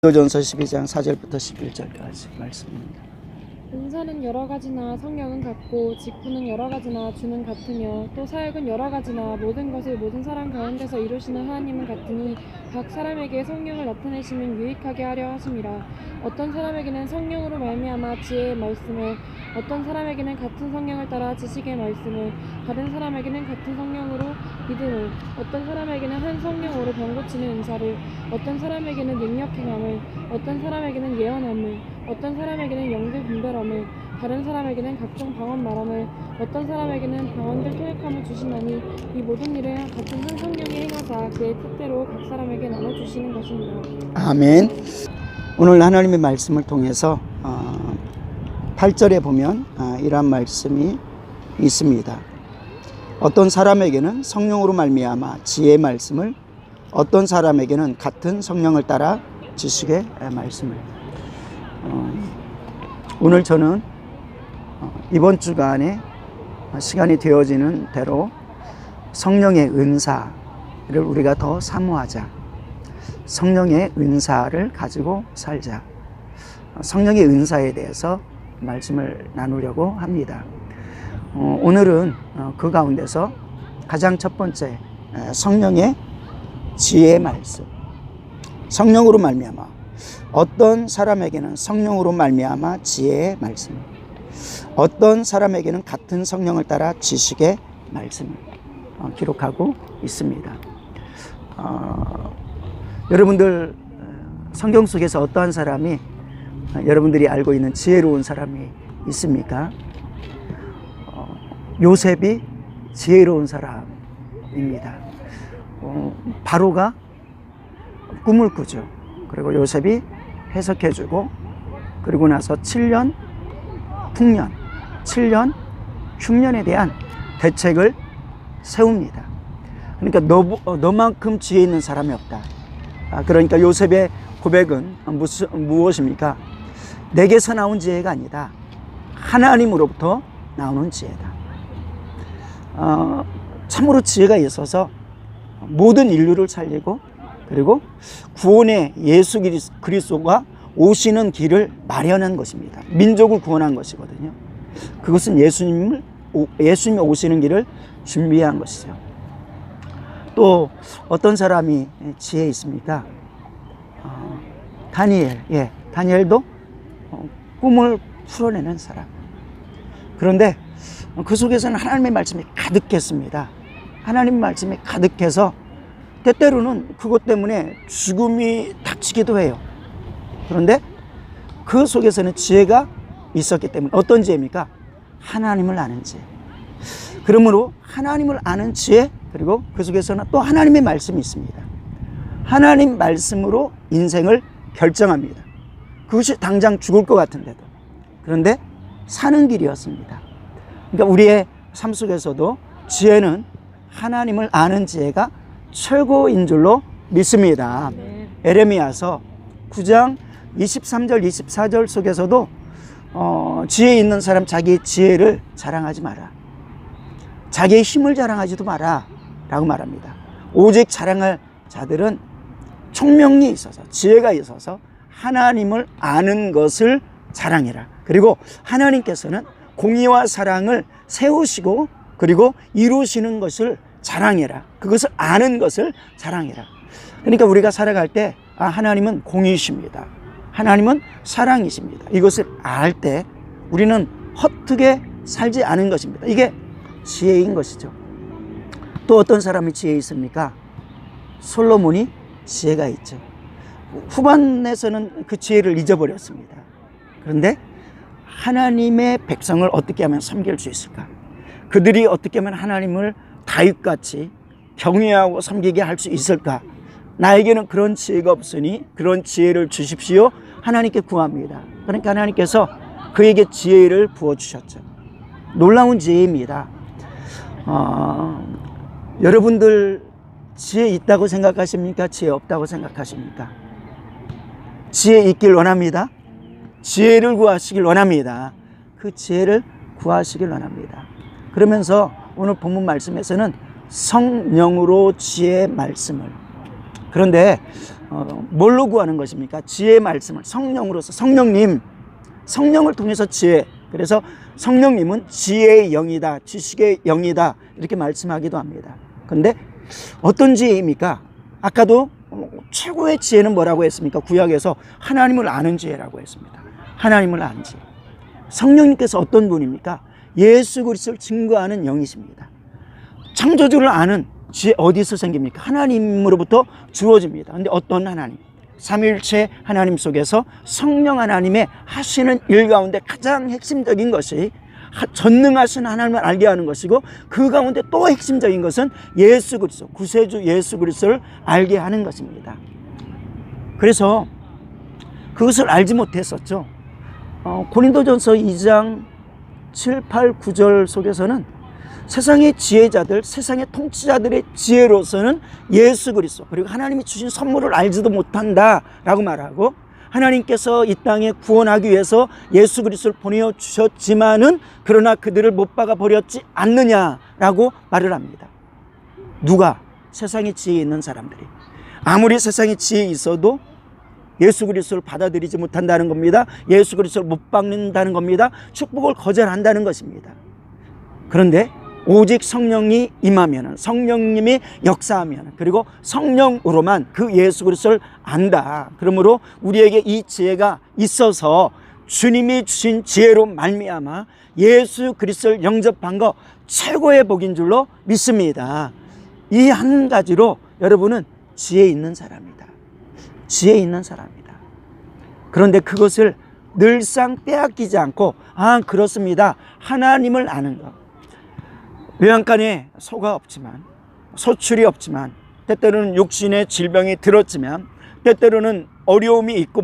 고린도전서 12장 4절부터 11절까지 말씀입니다. 은사는 여러 가지나 성령은 같고 직분은 여러 가지나 주는 같으며 또 사역은 여러 가지나 모든 것을 모든 사람 가운데서 이루시는 하나님은 같으니 각 사람에게 성령을 나타내시면 유익하게 하려 하심이라. 어떤 사람에게는 성령으로 말미암아 지혜의 말씀을, 어떤 사람에게는 같은 성령을 따라 지식의 말씀을, 다른 사람에게는 같은 성령으로 믿음을, 어떤 사람에게는 한 성령으로 병 고치는 은사를, 어떤 사람에게는 능력 행함을, 어떤 사람에게는 예언함을, 어떤 사람에게는 영들 분별함을, 다른 사람에게는 각종 방언 말함을, 어떤 사람에게는 방언들 통역함을 주시나니 이 모든 일을 같은 한 성령이 행하사 그의 뜻대로 각 사람에게 나눠주시는 것입니다. 아멘. 오늘 하나님의 말씀을 통해서 8절에 보면 이러한 말씀이 있습니다. 어떤 사람에게는 성령으로 말미암아 지혜의 말씀을, 어떤 사람에게는 같은 성령을 따라 지식의 말씀을. 오늘 저는 이번 주간에 시간이 되어지는 대로 성령의 은사를 우리가 더 사모하자, 성령의 은사를 가지고 살자, 성령의 은사에 대해서 말씀을 나누려고 합니다. 오늘은 그 가운데서 가장 첫 번째, 성령의 지혜의 말씀. 성령으로 말미암아, 어떤 사람에게는 성령으로 말미암아 지혜의 말씀, 어떤 사람에게는 같은 성령을 따라 지식의 말씀을 기록하고 있습니다. 여러분들 성경 속에서 어떠한 사람이 여러분들이 알고 있는 지혜로운 사람이 있습니까? 요셉이 지혜로운 사람입니다. 바로가 꿈을 꾸죠. 그리고 요셉이 해석해주고, 그리고 나서 7년 풍년, 7년 흉년에 대한 대책을 세웁니다. 그러니까 너만큼 지혜 있는 사람이 없다. 그러니까 요셉의 고백은 무엇입니까? 내게서 나온 지혜가 아니다. 하나님으로부터 나오는 지혜다. 참으로 지혜가 있어서 모든 인류를 살리고, 그리고 구원의 예수 그리스도가 오시는 길을 마련한 것입니다. 민족을 구원한 것이거든요. 그것은 예수님이 오시는 길을 준비한 것이죠. 또 어떤 사람이 지혜 있습니까? 다니엘. 다니엘도 꿈을 풀어내는 사람. 그런데 그 속에서는 하나님의 말씀이 가득했습니다. 하나님의 말씀이 가득해서 때때로는 그것 때문에 죽음이 닥치기도 해요. 그런데 그 속에서는 지혜가 있었기 때문에, 어떤 지혜입니까? 하나님을 아는 지혜. 그러므로 하나님을 아는 지혜, 그리고 그 속에서는 또 하나님의 말씀이 있습니다. 하나님 말씀으로 인생을 결정합니다. 그것이 당장 죽을 것 같은데도, 그런데 사는 길이었습니다. 그러니까 우리의 삶 속에서도 지혜는 하나님을 아는 지혜가 최고인 줄로 믿습니다. 에레미야서 9장 23절 24절 속에서도 지혜 있는 사람 자기의 지혜를 자랑하지 마라, 자기의 힘을 자랑하지도 마라 라고 말합니다. 오직 자랑할 자들은 총명이 있어서, 지혜가 있어서 하나님을 아는 것을 자랑해라. 그리고 하나님께서는 공의와 사랑을 세우시고 그리고 이루시는 것을 자랑해라. 그것을 아는 것을 자랑해라. 그러니까 우리가 살아갈 때 하나님은 공의이십니다. 하나님은 사랑이십니다. 이것을 알 때 우리는 헛되게 살지 않은 것입니다. 이게 지혜인 것이죠. 또 어떤 사람이 지혜 있습니까? 솔로몬이 지혜가 있죠. 후반에서는 그 지혜를 잊어버렸습니다. 그런데 하나님의 백성을 어떻게 하면 섬길 수 있을까? 그들이 어떻게 하면 하나님을 다윗같이 경외하고 섬기게 할 수 있을까? 나에게는 그런 지혜가 없으니 그런 지혜를 주십시오. 하나님께 구합니다. 그러니까 하나님께서 그에게 지혜를 부어주셨죠. 놀라운 지혜입니다. 여러분들 지혜 있다고 생각하십니까? 지혜 없다고 생각하십니까? 지혜 있길 원합니다. 지혜를 구하시길 원합니다. 그 지혜를 구하시길 원합니다. 그러면서 오늘 본문 말씀에서는 성령으로 지혜의 말씀을, 그런데 뭘로 구하는 것입니까? 지혜의 말씀을 성령으로서 성령을 통해서 지혜. 그래서 성령님은 지혜의 영이다, 지식의 영이다 이렇게 말씀하기도 합니다. 그런데 어떤 지혜입니까? 아까도 최고의 지혜는 뭐라고 했습니까? 구약에서 하나님을 아는 지혜라고 했습니다. 하나님을 아는 지혜. 성령님께서 어떤 분입니까? 예수 그리스도를 증거하는 영이십니다. 창조주를 아는 지혜 어디서 생깁니까? 하나님으로부터 주어집니다. 그런데 어떤 하나님? 삼위일체 하나님 속에서 성령 하나님의 하시는 일 가운데 가장 핵심적인 것이 전능하신 하나님을 알게 하는 것이고, 그 가운데 또 핵심적인 것은 예수 그리스도, 구세주 예수 그리스도를 알게 하는 것입니다. 그래서 그것을 알지 못했었죠. 고린도전서 2장 7, 8, 9절 속에서는 세상의 지혜자들, 세상의 통치자들의 지혜로서는 예수 그리스도, 그리고 하나님이 주신 선물을 알지도 못한다라고 말하고, 하나님께서 이 땅에 구원하기 위해서 예수 그리스도를 보내주셨지만은 그러나 그들을 못 박아 버렸지 않느냐라고 말을 합니다. 누가? 세상의 지혜 있는 사람들이. 아무리 세상의 지혜 있어도 예수 그리스도를 받아들이지 못한다는 겁니다. 예수 그리스도를 못 박는다는 겁니다. 축복을 거절한다는 것입니다. 그런데 오직 성령이 임하면, 성령님이 역사하면, 그리고 성령으로만 그 예수 그리스도를 안다. 그러므로 우리에게 이 지혜가 있어서 주님이 주신 지혜로 말미암아 예수 그리스도를 영접한 거 최고의 복인 줄로 믿습니다. 이 한 가지로 여러분은 지혜 있는 사람이다. 지혜 있는 사람이다. 그런데 그것을 늘상 빼앗기지 않고, 그렇습니다, 하나님을 아는 것. 외양간에 소가 없지만, 소출이 없지만, 때때로는 육신의 질병이 들었지만, 때때로는 어려움이 있고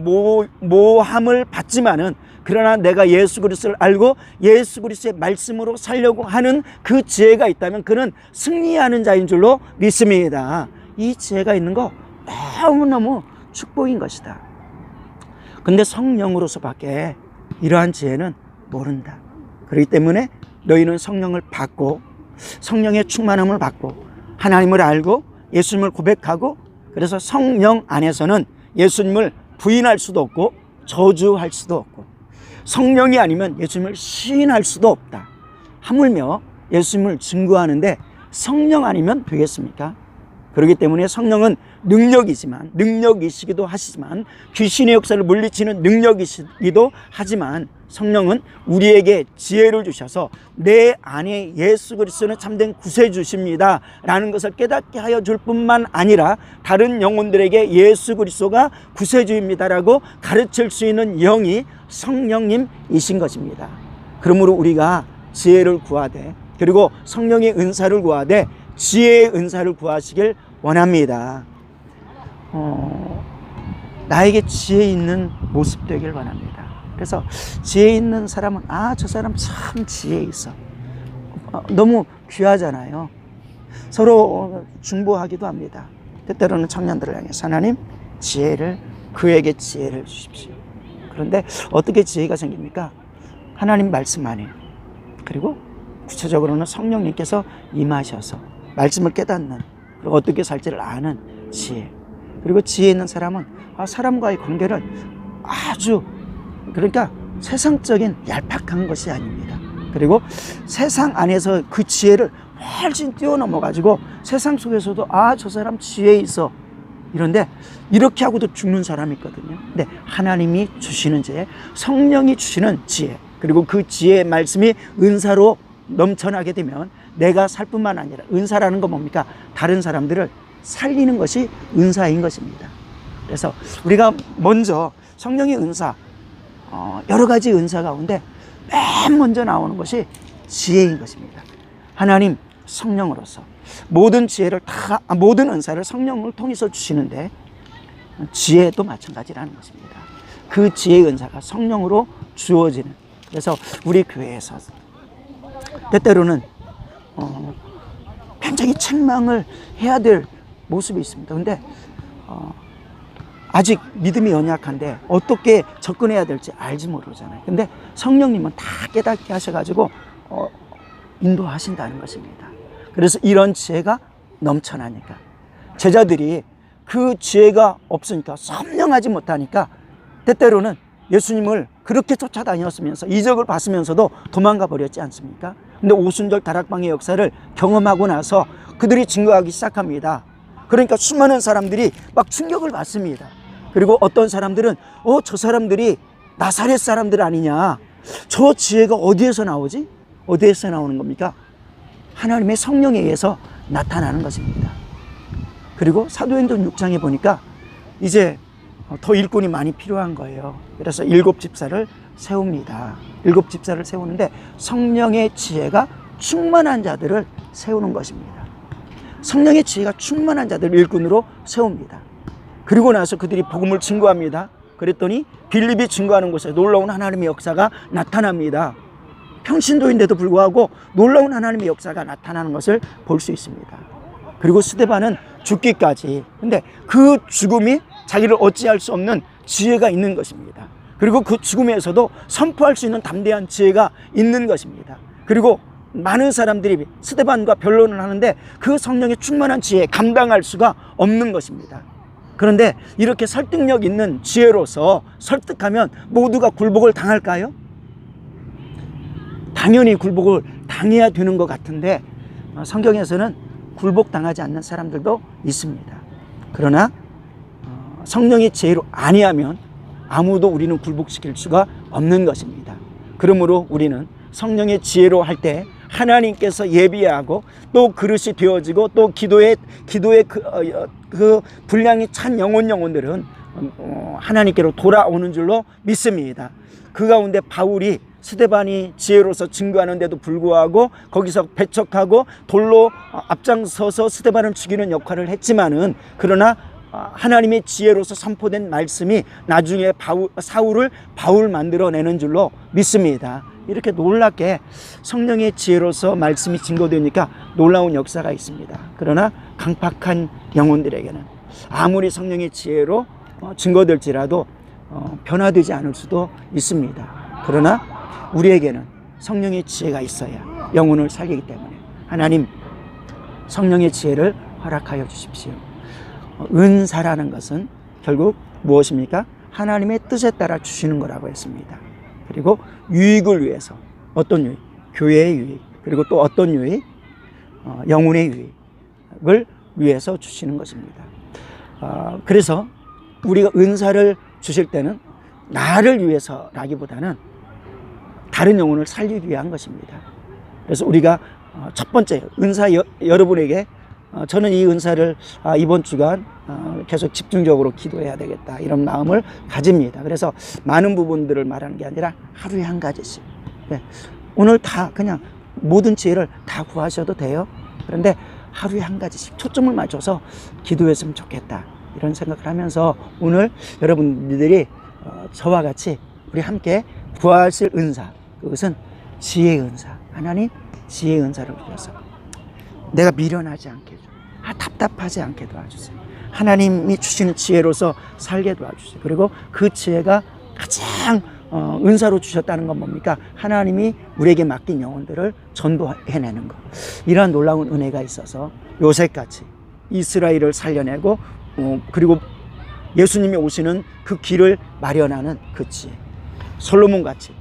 모함을 받지만은, 그러나 내가 예수 그리스도를 알고 예수 그리스도의 말씀으로 살려고 하는 그 지혜가 있다면 그는 승리하는 자인 줄로 믿습니다. 이 지혜가 있는 거 너무너무 축복인 것이다. 근데 성령으로서밖에 이러한 지혜는 모른다. 그렇기 때문에 너희는 성령을 받고, 성령의 충만함을 받고, 하나님을 알고 예수님을 고백하고, 그래서 성령 안에서는 예수님을 부인할 수도 없고 저주할 수도 없고, 성령이 아니면 예수님을 시인할 수도 없다. 하물며 예수님을 증거하는데 성령 아니면 되겠습니까? 그렇기 때문에 성령은 능력이시기도 하시지만, 귀신의 역사를 물리치는 능력이시기도 하지만, 성령은 우리에게 지혜를 주셔서 내 안에 예수 그리스도는 참된 구세주십니다 라는 것을 깨닫게 하여 줄 뿐만 아니라, 다른 영혼들에게 예수 그리스도가 구세주입니다라고 가르칠 수 있는 영이 성령님이신 것입니다. 그러므로 우리가 지혜를 구하되, 그리고 성령의 은사를 구하되 지혜의 은사를 구하시길 원합니다. 나에게 지혜 있는 모습 되길 원합니다. 그래서 지혜 있는 사람은 저 사람 참 지혜 있어. 너무 귀하잖아요. 서로 중보하기도 합니다. 때때로는 청년들을 향해서 하나님 그에게 지혜를 주십시오. 그런데 어떻게 지혜가 생깁니까? 하나님 말씀 안에, 그리고 구체적으로는 성령님께서 임하셔서 말씀을 깨닫는, 그리고 어떻게 살지를 아는 지혜. 그리고 지혜 있는 사람은 사람과의 관계를 아주, 그러니까 세상적인 얄팍한 것이 아닙니다. 그리고 세상 안에서 그 지혜를 훨씬 뛰어넘어 가지고 세상 속에서도 저 사람 지혜 있어, 이런데 이렇게 하고도 죽는 사람이 있거든요. 근데 하나님이 주시는 지혜, 성령이 주시는 지혜, 그리고 그 지혜의 말씀이 은사로 넘쳐나게 되면 내가 살 뿐만 아니라, 은사라는 건 뭡니까? 다른 사람들을 살리는 것이 은사인 것입니다. 그래서 우리가 먼저 성령의 은사, 여러 가지 은사 가운데 맨 먼저 나오는 것이 지혜인 것입니다. 하나님 성령으로서 모든 지혜를 모든 은사를 성령을 통해서 주시는데, 지혜도 마찬가지라는 것입니다. 그 지혜의 은사가 성령으로 주어지는, 그래서 우리 교회에서 때때로는 굉장히 책망을 해야 될 모습이 있습니다. 근데 아직 믿음이 연약한데 어떻게 접근해야 될지 알지 모르잖아요. 근데 성령님은 다 깨닫게 하셔가지고 인도하신다는 것입니다. 그래서 이런 지혜가 넘쳐나니까 제자들이 그 지혜가 없으니까, 선명하지 못하니까 때때로는 예수님을 그렇게 쫓아다녔으면서 이적을 봤으면서도 도망가 버렸지 않습니까? 근데 오순절 다락방의 역사를 경험하고 나서 그들이 증거하기 시작합니다. 그러니까 수많은 사람들이 막 충격을 받습니다. 그리고 어떤 사람들은 저 사람들이 나사렛 사람들 아니냐, 저 지혜가 어디에서 나오지? 어디에서 나오는 겁니까? 하나님의 성령에 의해서 나타나는 것입니다. 그리고 사도행전 6장에 보니까 이제 더 일꾼이 많이 필요한 거예요. 그래서 7집사를 세웁니다. 7집사를 세우는데 성령의 지혜가 충만한 자들을 세우는 것입니다. 성령의 지혜가 충만한 자들을 일꾼으로 세웁니다. 그리고 나서 그들이 복음을 증거합니다. 그랬더니 빌립이 증거하는 곳에 놀라운 하나님의 역사가 나타납니다. 평신도인데도 불구하고 놀라운 하나님의 역사가 나타나는 것을 볼 수 있습니다. 그리고 스데반은 죽기까지, 근데 그 죽음이 자기를 어찌할 수 없는 지혜가 있는 것입니다. 그리고 그 죽음에서도 선포할 수 있는 담대한 지혜가 있는 것입니다. 그리고 많은 사람들이 스데반과 변론을 하는데 그 성령의 충만한 지혜에 감당할 수가 없는 것입니다. 그런데 이렇게 설득력 있는 지혜로서 설득하면 모두가 굴복을 당할까요? 당연히 굴복을 당해야 되는 것 같은데 성경에서는 굴복당하지 않는 사람들도 있습니다. 그러나 성령의 지혜로 아니하면 아무도 우리는 굴복시킬 수가 없는 것입니다. 그러므로 우리는 성령의 지혜로 할 때 하나님께서 예비하고 또 그릇이 되어지고 또 기도의 그 분량이 찬 영혼들은 하나님께로 돌아오는 줄로 믿습니다. 그 가운데 바울이 스데반이 지혜로서 증거하는데도 불구하고 거기서 배척하고 돌로 앞장서서 스데반을 죽이는 역할을 했지만은, 그러나 하나님의 지혜로서 선포된 말씀이 나중에 사울을 바울 만들어내는 줄로 믿습니다. 이렇게 놀랍게 성령의 지혜로서 말씀이 증거되니까 놀라운 역사가 있습니다. 그러나 강팍한 영혼들에게는 아무리 성령의 지혜로 증거될지라도 변화되지 않을 수도 있습니다. 그러나 우리에게는 성령의 지혜가 있어야 영혼을 살리기 때문에 하나님 성령의 지혜를 허락하여 주십시오. 은사라는 것은 결국 무엇입니까? 하나님의 뜻에 따라 주시는 거라고 했습니다. 그리고 유익을 위해서, 어떤 유익? 교회의 유익, 그리고 또 어떤 유익? 영혼의 유익을 위해서 주시는 것입니다. 그래서 우리가 은사를 주실 때는 나를 위해서라기보다는 다른 영혼을 살리기 위한 것입니다. 그래서 우리가 첫 번째 은사, 여러분에게 저는 이 은사를 이번 주간 계속 집중적으로 기도해야 되겠다, 이런 마음을 가집니다. 그래서 많은 부분들을 말하는 게 아니라 하루에 한 가지씩, 오늘 다 그냥 모든 지혜를 다 구하셔도 돼요. 그런데 하루에 한 가지씩 초점을 맞춰서 기도했으면 좋겠다, 이런 생각을 하면서 오늘 여러분들이 저와 같이 우리 함께 구하실 은사, 그것은 지혜의 은사, 하나님 지혜의 은사를 주셔서 내가 미련하지 않게 해줘, 답답하지 않게 도와주세요. 하나님이 주시는 지혜로서 살게 도와주세요. 그리고 그 지혜가 가장 은사로 주셨다는 건 뭡니까? 하나님이 우리에게 맡긴 영혼들을 전도해내는 것. 이러한 놀라운 은혜가 있어서 요셉같이 이스라엘을 살려내고 그리고 예수님이 오시는 그 길을 마련하는 그 지혜, 솔로몬같이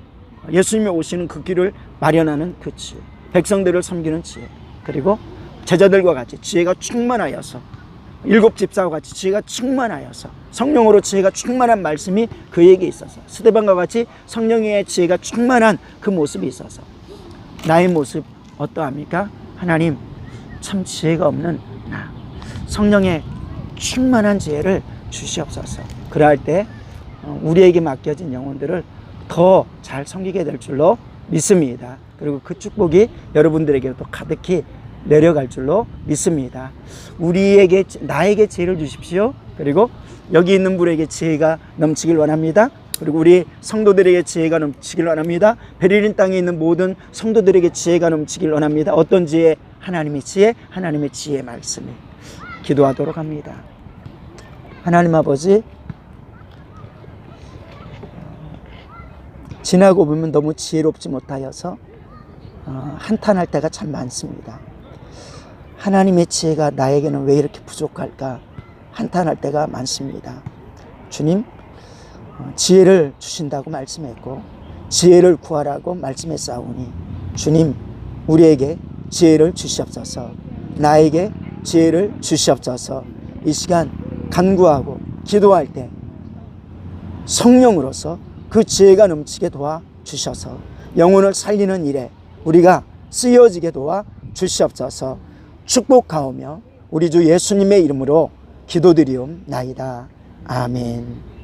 예수님이 오시는 그 길을 마련하는 그 지혜, 백성들을 섬기는 지혜, 그리고 제자들과 같이 지혜가 충만하여서 7집사와 같이 지혜가 충만하여서 성령으로 지혜가 충만한 말씀이 그에게 있어서 스데반과 같이 성령의 지혜가 충만한 그 모습이 있어서 나의 모습 어떠합니까? 하나님 참 지혜가 없는 나, 성령의 충만한 지혜를 주시옵소서. 그럴 때 우리에게 맡겨진 영혼들을 더 잘 섬기게 될 줄로 믿습니다. 그리고 그 축복이 여러분들에게도 가득히 내려갈 줄로 믿습니다. 나에게 지혜를 주십시오. 그리고 여기 있는 분에게 지혜가 넘치길 원합니다. 그리고 우리 성도들에게 지혜가 넘치길 원합니다. 베를린 땅에 있는 모든 성도들에게 지혜가 넘치길 원합니다. 어떤 지혜? 하나님의 지혜, 하나님의 지혜의 말씀이. 기도하도록 합니다. 하나님 아버지, 지나고 보면 너무 지혜롭지 못하여서 한탄할 때가 참 많습니다. 하나님의 지혜가 나에게는 왜 이렇게 부족할까 한탄할 때가 많습니다. 주님, 지혜를 주신다고 말씀했고 지혜를 구하라고 말씀했사오니 주님, 우리에게 지혜를 주시옵소서. 나에게 지혜를 주시옵소서. 이 시간 간구하고 기도할 때 성령으로서 그 지혜가 넘치게 도와 주셔서 영혼을 살리는 일에 우리가 쓰여지게 도와 주시옵소서. 축복하오며 우리 주 예수님의 이름으로 기도드리옵나이다. 아멘.